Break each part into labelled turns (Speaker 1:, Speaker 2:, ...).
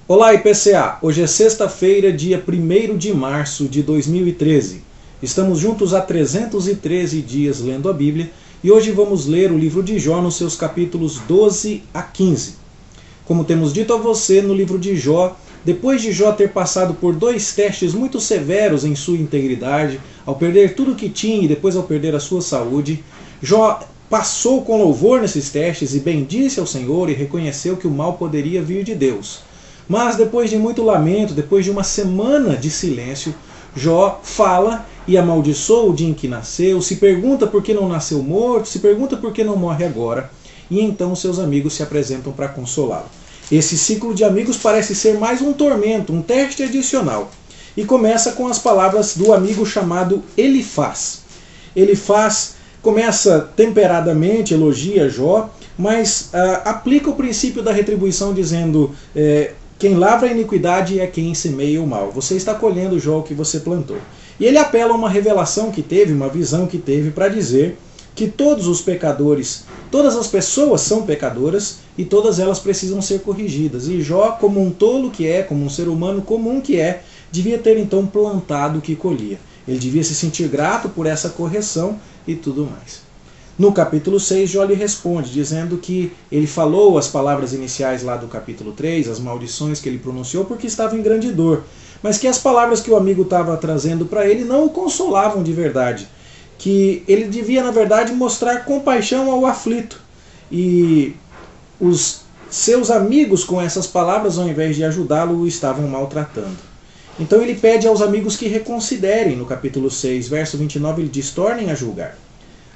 Speaker 1: Olá IPCA, hoje é sexta-feira, dia 1º de março de 2013. Estamos juntos há 313 dias lendo a Bíblia e hoje vamos ler o livro de Jó nos seus capítulos 12 a 15. Como temos dito a você no livro de Jó, depois de Jó ter passado por dois testes muito severos em sua integridade, ao perder tudo o que tinha e depois ao perder a sua saúde, Jó passou com louvor nesses testes e bendisse ao Senhor e reconheceu que o mal poderia vir de Deus. Mas depois de muito lamento, depois de uma semana de silêncio, Jó fala e amaldiçoa o dia em que nasceu, se pergunta por que não nasceu morto, se pergunta por que não morre agora, e então seus amigos se apresentam para consolá-lo. Esse ciclo de amigos parece ser mais um tormento, um teste adicional, e começa com as palavras do amigo chamado Elifaz. Elifaz começa temperadamente, elogia Jó, mas aplica o princípio da retribuição dizendo quem lavra a iniquidade é quem semeia o mal. Você está colhendo, Jó, o que você plantou. E ele apela a uma revelação que teve, uma visão que teve para dizer que todos os pecadores, todas as pessoas são pecadoras e todas elas precisam ser corrigidas. E Jó, como um tolo que é, como um ser humano comum que é, devia ter então plantado o que colhia. Ele devia se sentir grato por essa correção e tudo mais. No capítulo 6, Jó lhe responde, dizendo que ele falou as palavras iniciais lá do capítulo 3, as maldições que ele pronunciou, porque estava em grande dor, mas que as palavras que o amigo estava trazendo para ele não o consolavam de verdade, que ele devia, na verdade, mostrar compaixão ao aflito. E os seus amigos, com essas palavras, ao invés de ajudá-lo, o estavam maltratando. Então ele pede aos amigos que reconsiderem. No capítulo 6, verso 29, ele diz, tornem a julgar.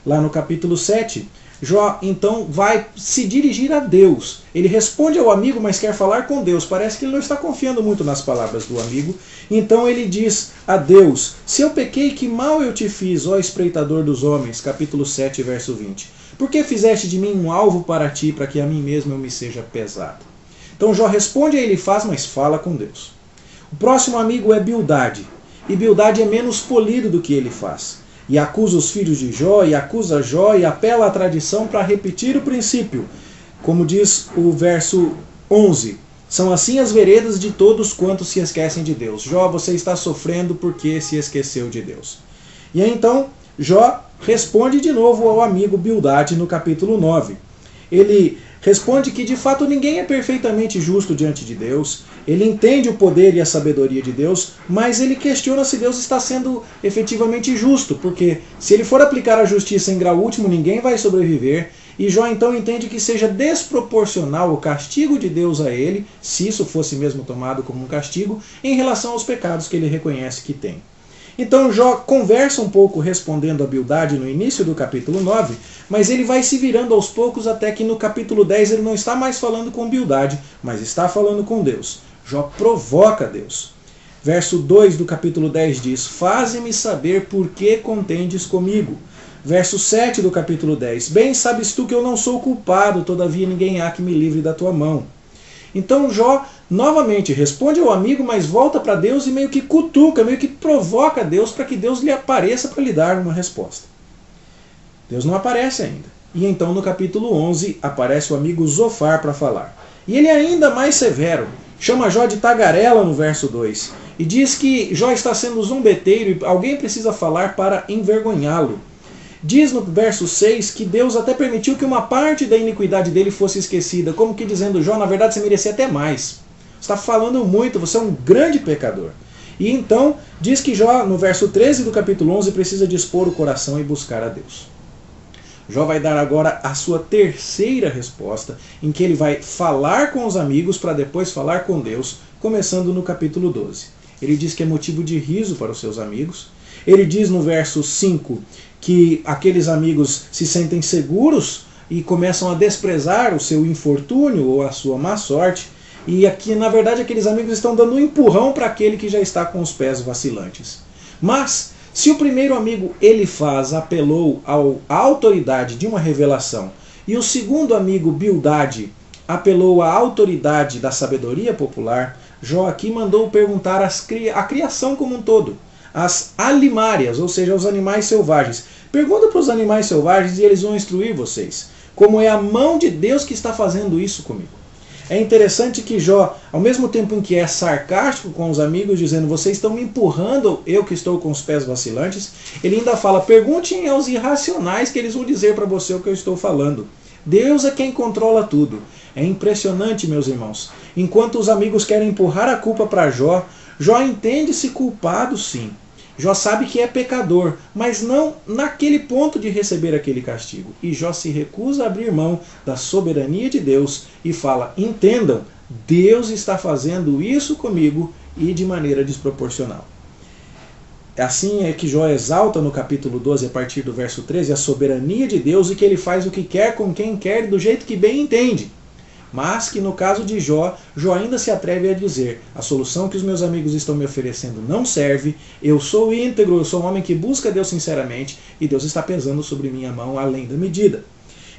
Speaker 1: Lá no capítulo 7, Jó então vai se dirigir a Deus. Ele responde ao amigo, mas quer falar com Deus. Parece que ele não está confiando muito nas palavras do amigo. Então ele diz a Deus, se eu pequei, que mal eu te fiz, ó espreitador dos homens. Capítulo 7, verso 20. Por que fizeste de mim um alvo para ti, para que a mim mesmo eu me seja pesado? Então Jó responde a Elifaz, mas fala com Deus. O próximo amigo é Bildade. E Bildade é menos polido do que Elifaz. E acusa os filhos de Jó, e acusa Jó, e apela à tradição para repetir o princípio. Como diz o verso 11, são assim as veredas de todos quantos se esquecem de Deus. Jó, você está sofrendo porque se esqueceu de Deus. E aí, então, Jó responde de novo ao amigo Bildade no capítulo 9. Ele responde que de fato ninguém é perfeitamente justo diante de Deus. Ele entende o poder e a sabedoria de Deus, mas ele questiona se Deus está sendo efetivamente justo, porque se ele for aplicar a justiça em grau último, ninguém vai sobreviver. E Jó então entende que seja desproporcional o castigo de Deus a ele, se isso fosse mesmo tomado como um castigo, em relação aos pecados que ele reconhece que tem. Então Jó conversa um pouco respondendo a Bildade no início do capítulo 9, mas ele vai se virando aos poucos até que no capítulo 10 ele não está mais falando com Bildade, mas está falando com Deus. Jó provoca Deus. Verso 2 do capítulo 10 diz, faze-me saber por que contendes comigo. Verso 7 do capítulo 10, bem sabes tu que eu não sou culpado, todavia ninguém há que me livre da tua mão. Então Jó novamente responde ao amigo, mas volta para Deus e meio que cutuca, meio que provoca Deus para que Deus lhe apareça para lhe dar uma resposta. Deus não aparece ainda. E então no capítulo 11 aparece o amigo Zofar para falar. E ele é ainda mais severo. Chama Jó de tagarela no verso 2. E diz que Jó está sendo zombeteiro e alguém precisa falar para envergonhá-lo. Diz no verso 6 que Deus até permitiu que uma parte da iniquidade dele fosse esquecida, como que dizendo, Jó, na verdade você merecia até mais. Você está falando muito, você é um grande pecador. E então diz que Jó, no verso 13 do capítulo 11, precisa dispor o coração e buscar a Deus. Jó vai dar agora a sua terceira resposta, em que ele vai falar com os amigos para depois falar com Deus, começando no capítulo 12. Ele diz que é motivo de riso para os seus amigos. Ele diz no verso 5 que aqueles amigos se sentem seguros e começam a desprezar o seu infortúnio ou a sua má sorte. E aqui, na verdade, aqueles amigos estão dando um empurrão para aquele que já está com os pés vacilantes. Mas se o primeiro amigo Elifaz apelou à autoridade de uma revelação e o segundo amigo Bildade apelou à autoridade da sabedoria popular, Jó aqui mandou perguntar a criação como um todo, as alimárias, ou seja, os animais selvagens. Pergunta para os animais selvagens e eles vão instruir vocês, como é a mão de Deus que está fazendo isso comigo. É interessante que Jó, ao mesmo tempo em que é sarcástico com os amigos, dizendo, vocês estão me empurrando, eu que estou com os pés vacilantes, ele ainda fala, perguntem aos irracionais que eles vão dizer para você o que eu estou falando. Deus é quem controla tudo. É impressionante, meus irmãos. Enquanto os amigos querem empurrar a culpa para Jó, Jó entende-se culpado, sim. Jó sabe que é pecador, mas não naquele ponto de receber aquele castigo. E Jó se recusa a abrir mão da soberania de Deus e fala, entendam, Deus está fazendo isso comigo e de maneira desproporcional. Assim é que Jó exalta no capítulo 12, a partir do verso 13, a soberania de Deus e que ele faz o que quer com quem quer e do jeito que bem entende. Mas que no caso de Jó, Jó ainda se atreve a dizer, a solução que os meus amigos estão me oferecendo não serve, eu sou íntegro, eu sou um homem que busca Deus sinceramente e Deus está pesando sobre minha mão além da medida.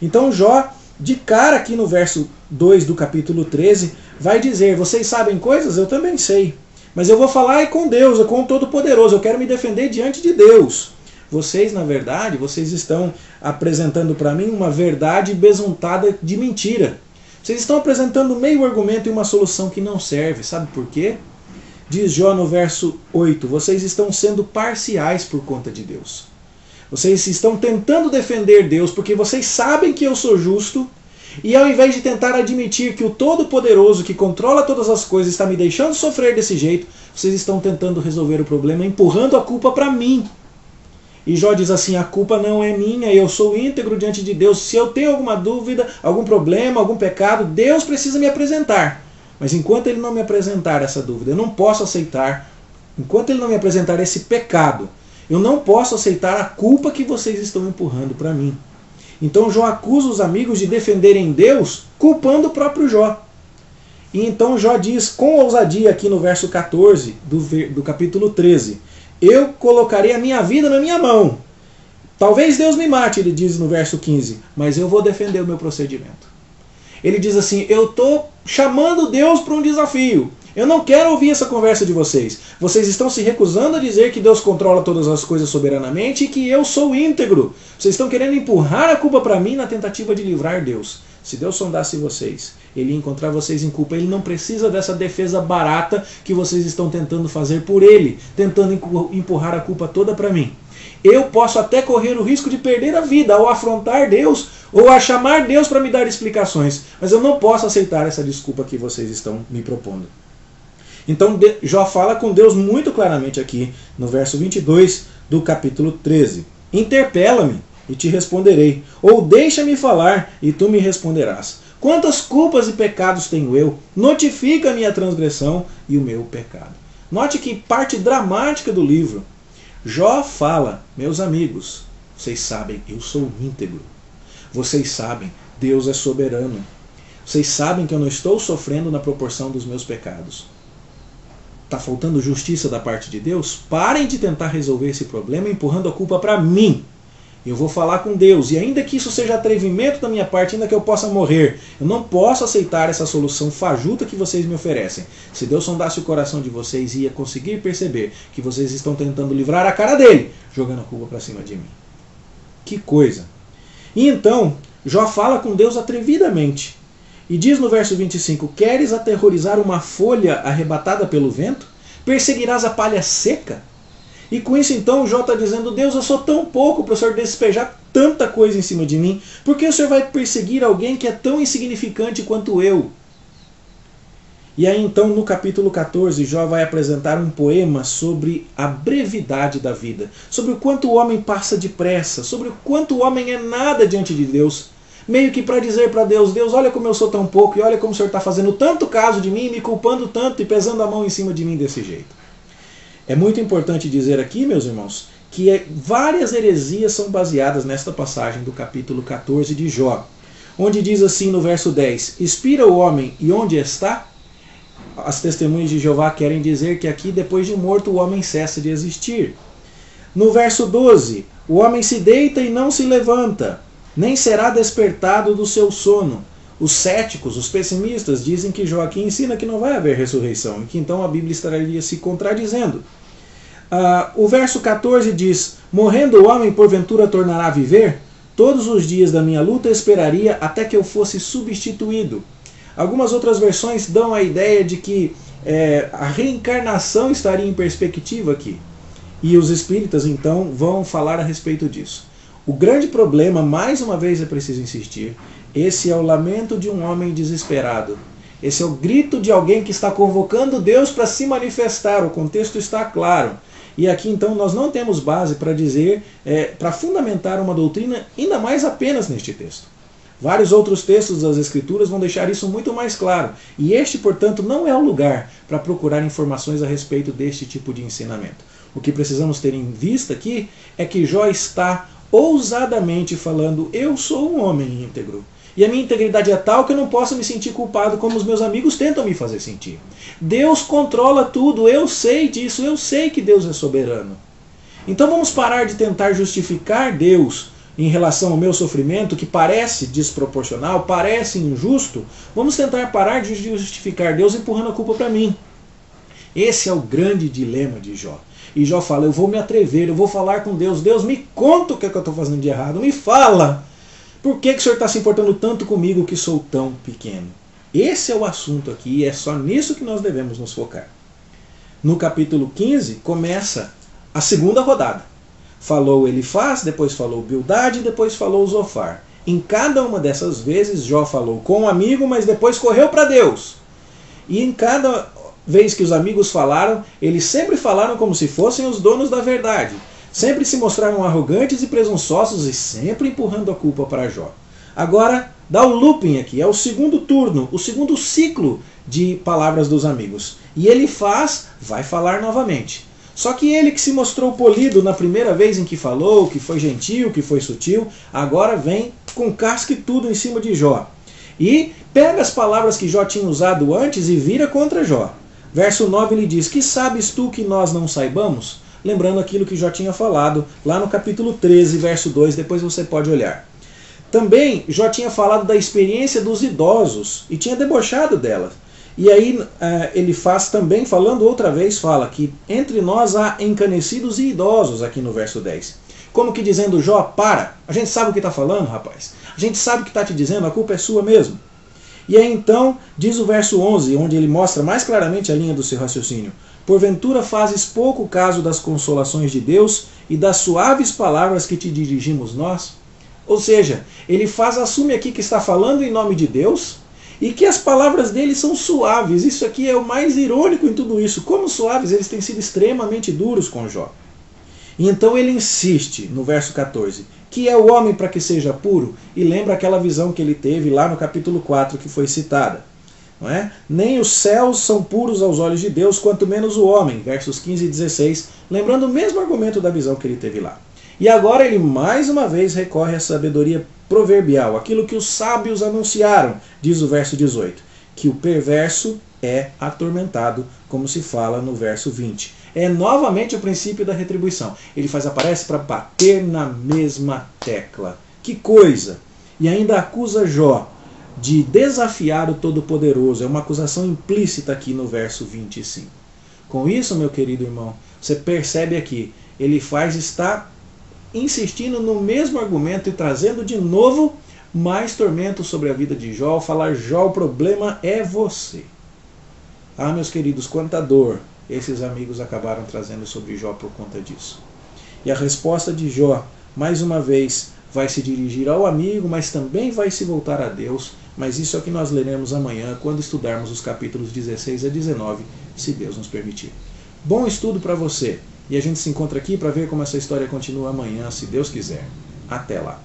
Speaker 1: Então Jó, de cara aqui no verso 2 do capítulo 13, vai dizer, vocês sabem coisas? Eu também sei. Mas eu vou falar com Deus, com o Todo-Poderoso, eu quero me defender diante de Deus. Vocês, na verdade, vocês estão apresentando para mim uma verdade besuntada de mentira. Vocês estão apresentando meio argumento e uma solução que não serve. Sabe por quê? Diz Jó no verso 8, vocês estão sendo parciais por conta de Deus. Vocês estão tentando defender Deus porque vocês sabem que eu sou justo e ao invés de tentar admitir que o Todo-Poderoso que controla todas as coisas está me deixando sofrer desse jeito, vocês estão tentando resolver o problema empurrando a culpa para mim. E Jó diz assim, a culpa não é minha, eu sou íntegro diante de Deus. Se eu tenho alguma dúvida, algum problema, algum pecado, Deus precisa me apresentar. Mas enquanto Ele não me apresentar essa dúvida, eu não posso aceitar, enquanto Ele não me apresentar esse pecado, eu não posso aceitar a culpa que vocês estão empurrando para mim. Então Jó acusa os amigos de defenderem Deus, culpando o próprio Jó. E então Jó diz com ousadia aqui no verso 14 do capítulo 13, eu colocarei a minha vida na minha mão. Talvez Deus me mate, ele diz no verso 15, mas eu vou defender o meu procedimento. Ele diz assim, eu estou chamando Deus para um desafio. Eu não quero ouvir essa conversa de vocês. Vocês estão se recusando a dizer que Deus controla todas as coisas soberanamente e que eu sou íntegro. Vocês estão querendo empurrar a culpa para mim na tentativa de livrar Deus. Se Deus sondasse vocês, Ele ia encontrar vocês em culpa. Ele não precisa dessa defesa barata que vocês estão tentando fazer por Ele, tentando empurrar a culpa toda para mim. Eu posso até correr o risco de perder a vida ao afrontar Deus ou a chamar Deus para me dar explicações, mas eu não posso aceitar essa desculpa que vocês estão me propondo. Então Jó fala com Deus muito claramente aqui, no verso 22 do capítulo 13. Interpela-me e te responderei, ou deixa-me falar e tu me responderás. Quantas culpas e pecados tenho eu? Notifica a minha transgressão e o meu pecado. Note que parte dramática do livro. Jó fala, meus amigos, vocês sabem, eu sou íntegro. Vocês sabem, Deus é soberano. Vocês sabem que eu não estou sofrendo na proporção dos meus pecados. Está faltando justiça da parte de Deus? Parem de tentar resolver esse problema empurrando a culpa para mim. Eu vou falar com Deus, e ainda que isso seja atrevimento da minha parte, ainda que eu possa morrer, eu não posso aceitar essa solução fajuta que vocês me oferecem. Se Deus sondasse o coração de vocês, ia conseguir perceber que vocês estão tentando livrar a cara dele, jogando a culpa para cima de mim. Que coisa! E então, Jó fala com Deus atrevidamente, e diz no verso 25, queres aterrorizar uma folha arrebatada pelo vento? Perseguirás a palha seca? E com isso então Jó está dizendo, Deus, eu sou tão pouco para o Senhor despejar tanta coisa em cima de mim, por que o Senhor vai perseguir alguém que é tão insignificante quanto eu? E aí então no capítulo 14 Jó vai apresentar um poema sobre a brevidade da vida, sobre o quanto o homem passa depressa, sobre o quanto o homem é nada diante de Deus, meio que para dizer para Deus, Deus, olha como eu sou tão pouco e olha como o Senhor está fazendo tanto caso de mim, me culpando tanto e pesando a mão em cima de mim desse jeito. É muito importante dizer aqui, meus irmãos, que várias heresias são baseadas nesta passagem do capítulo 14 de Jó, onde diz assim no verso 10, expira o homem e onde está? As testemunhas de Jeová querem dizer que aqui depois de morto o homem cessa de existir. No verso 12, o homem se deita e não se levanta, nem será despertado do seu sono. Os céticos, os pessimistas, dizem que Jó aqui ensina que não vai haver ressurreição, e que então a Bíblia estaria se contradizendo. O verso 14 diz, morrendo o homem porventura tornará a viver? Todos os dias da minha luta esperaria até que eu fosse substituído. Algumas outras versões dão a ideia de que a reencarnação estaria em perspectiva aqui. E os espíritas então vão falar a respeito disso. O grande problema, mais uma vez é preciso insistir, esse é o lamento de um homem desesperado. Esse é o grito de alguém que está convocando Deus para se manifestar. O contexto está claro. E aqui então nós não temos base para dizer, para fundamentar uma doutrina, ainda mais apenas neste texto. Vários outros textos das Escrituras vão deixar isso muito mais claro. E este, portanto, não é o lugar para procurar informações a respeito deste tipo de ensinamento. O que precisamos ter em vista aqui é que Jó está ousadamente falando: eu sou um homem íntegro. E a minha integridade é tal que eu não posso me sentir culpado como os meus amigos tentam me fazer sentir. Deus controla tudo, eu sei disso, eu sei que Deus é soberano. Então vamos parar de tentar justificar Deus em relação ao meu sofrimento, que parece desproporcional, parece injusto. Vamos tentar parar de justificar Deus empurrando a culpa para mim. Esse é o grande dilema de Jó. E Jó fala: eu vou me atrever, eu vou falar com Deus. Deus, me conta o que é que eu estou fazendo de errado, me fala. Por que o Senhor está se importando tanto comigo que sou tão pequeno? Esse é o assunto aqui e é só nisso que nós devemos nos focar. No capítulo 15 começa a segunda rodada. Falou Elifaz, depois falou Bildade, depois falou Zofar. Em cada uma dessas vezes Jó falou com um amigo, mas depois correu para Deus. E em cada vez que os amigos falaram, eles sempre falaram como se fossem os donos da verdade. Sempre se mostraram arrogantes e presunçosos e sempre empurrando a culpa para Jó. Agora, dá o looping aqui, é o segundo turno, o segundo ciclo de palavras dos amigos. E Elifaz vai falar novamente. Só que ele que se mostrou polido na primeira vez em que falou, que foi gentil, que foi sutil, agora vem com casca e tudo em cima de Jó. E pega as palavras que Jó tinha usado antes e vira contra Jó. Verso 9 ele diz: que sabes tu que nós não saibamos? Lembrando aquilo que Jó tinha falado lá no capítulo 13, verso 2, depois você pode olhar. Também Jó tinha falado da experiência dos idosos e tinha debochado dela. E aí ele faz também, falando outra vez, fala que entre nós há encanecidos e idosos, aqui no verso 10. Como que dizendo: Jó, para, a gente sabe o que está falando, rapaz. A gente sabe o que está te dizendo, a culpa é sua mesmo. E aí então, diz o verso 11, onde ele mostra mais claramente a linha do seu raciocínio: porventura fazes pouco caso das consolações de Deus e das suaves palavras que te dirigimos nós? Ou seja, ele assume aqui que está falando em nome de Deus e que as palavras dele são suaves. Isso aqui é o mais irônico em tudo isso. Como suaves, eles têm sido extremamente duros com Jó. E então ele insiste no verso 14, que é o homem para que seja puro, e lembra aquela visão que ele teve lá no capítulo 4 que foi citada. Não é? Nem os céus são puros aos olhos de Deus, quanto menos o homem, versos 15 e 16, lembrando o mesmo argumento da visão que ele teve lá. E agora ele mais uma vez recorre à sabedoria proverbial, aquilo que os sábios anunciaram, diz o verso 18, que o perverso é atormentado, como se fala no verso 20. É novamente o princípio da retribuição. Ele aparece para bater na mesma tecla. Que coisa! E ainda acusa Jó de desafiar o Todo-Poderoso. É uma acusação implícita aqui no verso 25. Com isso, meu querido irmão, você percebe aqui, ele está insistindo no mesmo argumento e trazendo de novo mais tormento sobre a vida de Jó, ao falar: Jó, o problema é você. Ah, meus queridos, quanta dor esses amigos acabaram trazendo sobre Jó por conta disso. E a resposta de Jó, mais uma vez, vai se dirigir ao amigo, mas também vai se voltar a Deus. Mas isso é o que nós leremos amanhã, quando estudarmos os capítulos 16 a 19, se Deus nos permitir. Bom estudo para você! E a gente se encontra aqui para ver como essa história continua amanhã, se Deus quiser. Até lá!